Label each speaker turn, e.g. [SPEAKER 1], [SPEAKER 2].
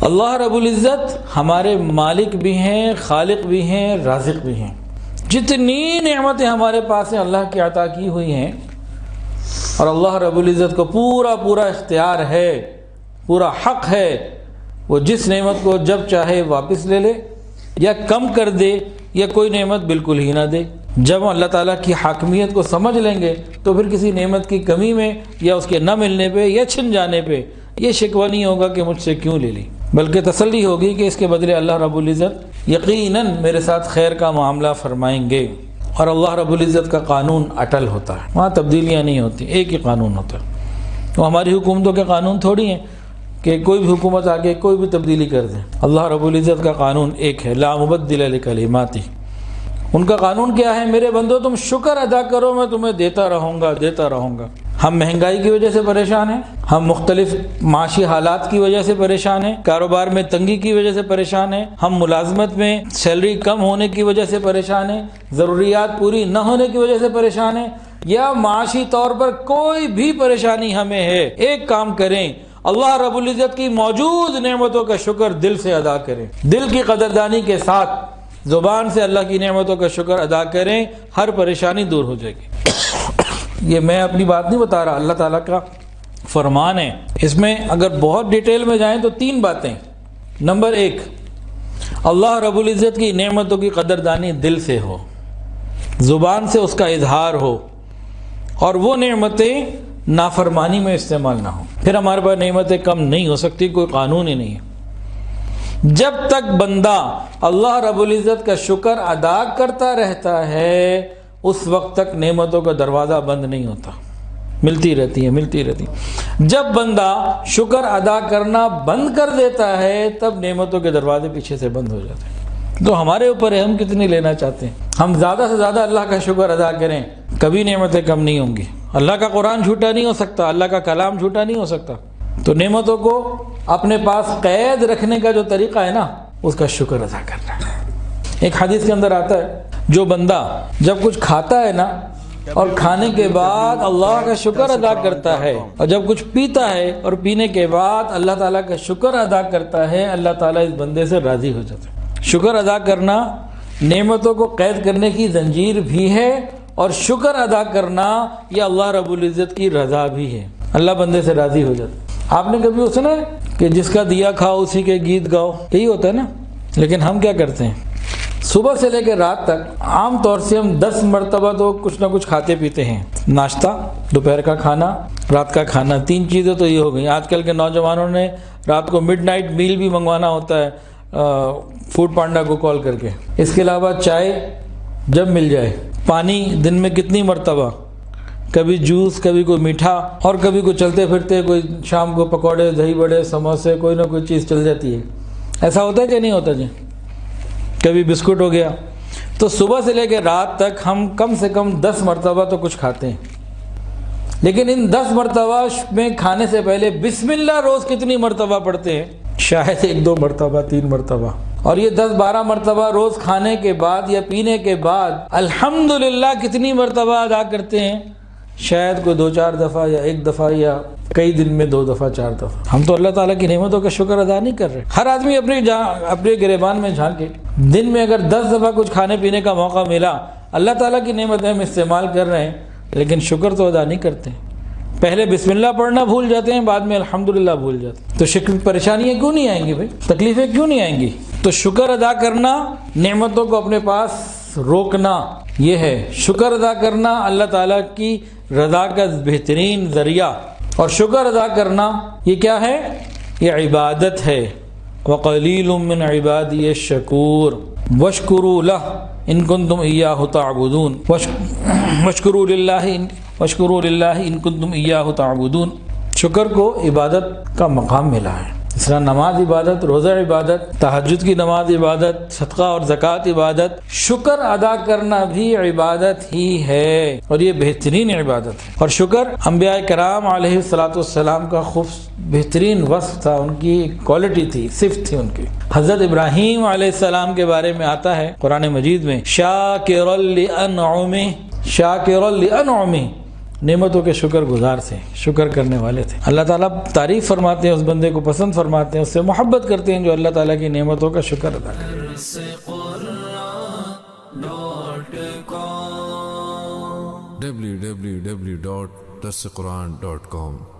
[SPEAKER 1] اللہ رب العزت ہمارے مالک بھی ہیں، خالق بھی ہیں، رازق بھی ہیں۔ جتنی نعمتیں ہمارے پاس ہیں اللہ کی عطا کی ہوئی ہیں، اور اللہ رب العزت کو پورا اختیار ہے، پورا حق ہے، وہ جس نعمت کو جب چاہے واپس لے لے یا کم کر دے یا کوئی نعمت بالکل ہی نہ دے۔ جب ہم اللہ تعالیٰ کی حاکمیت کو سمجھ لیں گے تو پھر کسی نعمت کی کمی میں یا اس کے نہ ملنے پہ یا چھن جانے پہ یہ شکوہ نہیں ہوگا کہ مجھ سے کیوں لے لی، بلکہ تسلی ہوگی کہ اس کے بدلے اللہ رب العزت یقیناً میرے ساتھ خیر کا معاملہ فرمائیں گے۔ اور اللہ رب العزت کا قانون اٹل ہوتا ہے، وہاں تبدیلیاں نہیں ہوتی، ایک ہی قانون ہوتا ہے۔ وہ ہماری حکومتوں کے قانون تھوڑی ہیں کہ کوئی بھی حکومت آگے کوئی بھی تبدیلی کر دے۔ اللہ رب العزت کا قانون ایک ہے، لا مبدل لکلماتہ۔ ان کا قانون کیا ہے؟ میرے بندو تم شکر ادا کرو، میں تمہیں دیتا رہوں گا۔ ہم مہنگائی کی وجہ سے پریشان ہیں، ہم مختلف معاشی حالات کی وجہ سے پریشان ہیں، کاروبار میں تنگی کی وجہ سے پریشان ہیں، ہم ملازمت میں سیلری کم ہونے کی وجہ سے پریشان ہیں، ضروریات پوری نہ ہونے کی وجہ سے پریشان ہیں، یا معاشی طور پر کوئی بھی پریشانی ہمیں ہے، ایک کام کریں، اللہ رب العزت کی موجود نعمتوں کا شکر دل سے ادا کریں، دل کی قدردانی کے ساتھ زبان سے اللہ کی نعمتوں کا شکر ادا کریں، ہر پریشانی دور ہو جائے گی۔ یہ میں اپنی بات نہیں بتا رہا، اللہ تعالیٰ کا فرمان ہے۔ اس میں اگر بہت ڈیٹیل میں جائیں تو 3 باتیں۔ نمبر 1، اللہ رب العزت کی نعمتوں کی قدردانی دل سے ہو، زبان سے اس کا اظہار ہو، اور وہ نعمتیں نافرمانی میں استعمال نہ ہوں۔ پھر ہمارے پاس نعمتیں کم نہیں ہو سکتی، کوئی قانون ہی نہیں ہے۔ جب تک بندہ اللہ رب العزت کا شکر ادا کرتا رہتا ہے اس وقت تک نعمتوں کا دروازہ بند نہیں ہوتا، ملتی رہتی ہیں۔ جب بندہ شکر ادا کرنا بند کر دیتا ہے تب نعمتوں کے دروازے پیچھے سے بند ہو جاتے ہیں۔ تو ہمارے اوپر ہے، ہم کتنی لینا چاہتے ہیں۔ ہم زیادہ سے زیادہ اللہ کا شکر ادا کریں، کبھی نعمتیں کم نہیں ہوں گی۔ اللہ کا قرآن جھوٹا نہیں ہو سکتا، اللہ کا کلام جھوٹا نہیں ہو سکتا۔ تو نعمتوں کو اپنے پاس قید رکھنے کا جو طریقہ ہے نا، اس کا شکر ادا کرنا ہے۔ ایک حدیث کے اندر آتا ہے، جو بندہ جب کچھ کھاتا ہے نا اور کھانے کے بعد اللہ کا شکر ادا کرتا ہے، اور جب کچھ پیتا ہے اور پینے کے بعد اللہ تعالیٰ کا شکر ادا کرتا ہے، اللہ تعالیٰ اس بندے سے راضی ہو جاتا ہے۔ شکر ادا کرنا نعمتوں کو قید کرنے کی زنجیر بھی ہے، اور شکر ادا کرنا یہ اللہ رب العزت کی رضا بھی ہے، اللہ بندے سے راضی ہو جاتا ہے۔ آپ نے کبھی سنا ہے کہ جس کا دیا کھاؤ اسی کے گیت گاؤ؟ یہی ہوتا ہے نا۔ لیکن ہم کیا کرتے ہیں؟ صبح سے لے کے رات تک عام طور سے ہم 10 مرتبہ تو کچھ نہ کچھ کھاتے پیتے ہیں۔ ناشتہ، دوپہر کا کھانا، رات کا کھانا، 3 چیزیں تو یہ ہو گئی۔ آج کل کے نوجوانوں نے رات کو مڈ نائٹ میل بھی منگوانا ہوتا ہے فوڈ پانڈا کو کال کر کے۔ اس کے علاوہ چائے جب مل جائے، پانی دن میں کتنی مرتبہ، کبھی جوس، کبھی کوئی میٹھا، اور کبھی کوئی چلتے پھرتے کوئی شام کو پکوڑے، دہی بڑے، سموسے، کوئی نہ کوئی چیز چل جاتی ہے۔ ایسا ہوتا ہے کہ نہیں ہوتا جی؟ کبھی بسکٹ ہو گیا۔ تو صبح سے لے کے رات تک ہم کم سے کم 10 مرتبہ تو کچھ کھاتے ہیں، لیکن ان 10 مرتبہ میں کھانے سے پہلے بسم اللہ روز کتنی مرتبہ پڑھتے ہیں؟ شاید 1-2 مرتبہ، 3 مرتبہ۔ اور یہ 10-12 مرتبہ روز کھانے کے بعد یا پینے کے بعد الحمدللہ کتنی مرتبہ ادا کرتے ہیں؟ شاید کوئی 2-4 دفعہ یا 1 دفعہ، یا کئی دن میں 2 دفعہ 4 دفعہ۔ ہم تو اللہ تعالیٰ کی نعمتوں کا شکر ادا نہیں کر رہے۔ ہر آدمی اپنے گریبان میں جھانکے، دن میں اگر 10 دفعہ کچھ کھانے پینے کا موقع ملا، اللہ تعالیٰ کی نعمتیں ہم استعمال کر رہے ہیں لیکن شکر تو ادا نہیں کرتے ہیں۔ پہلے بسم اللہ پڑھنا بھول جاتے ہیں، بعد میں الحمدللہ بھول جاتے ہیں۔ تو پریشانیاں کیوں نہیں آئیں گی بھائی؟ تکلیفیں کیوں نہیں آئیں گی؟ تو شکر ادا کرنا، نعمتوں کو اپنے پاس روکنا، یہ ہے شکر ادا کرنا اللہ تعالیٰ کی رضا کا بہترین ذریعہ۔ اور شکر ادا کرنا یہ کیا ہے؟ یہ عبادت ہے۔ وَقَلِيلٌ مِّنْ عِبَادِيَ الشَّكُورُ وَاشْكُرُوا لَهُ إِن كُنتُمْ إِيَّاهُ تَعْبُدُونَ وَاشْكُرُوا لِلَّهِ إِن كُنتُمْ إِيَّاهُ تَعْبُدُونَ۔ شکر کو عبادت کا مقام ملا ہے۔ اس طرح نماز عبادت، روزہ عبادت، تہجد کی نماز عبادت، صدقہ اور زکوٰۃ عبادت، شکر ادا کرنا بھی عبادت ہی ہے، اور یہ بہترین عبادت ہے۔ اور شکر انبیاء کرام علیہ السلام کا خوب بہترین وصف تھا، ان کی کوالٹی تھی، صفت تھی ان کی۔ حضرت ابراہیم علیہ السلام کے بارے میں آتا ہے قرآن مجید میں، شاکرا لانعمہ، نعمتوں کے شکر گزار تھے، شکر کرنے والے تھے۔ اللہ تعالیٰ تعریف فرماتے ہیں اس بندے کو، پسند فرماتے ہیں، اس سے محبت کرتے ہیں جو اللہ تعالیٰ کی نعمتوں کا شکر ادا کرے۔
[SPEAKER 2] www.darsequran.com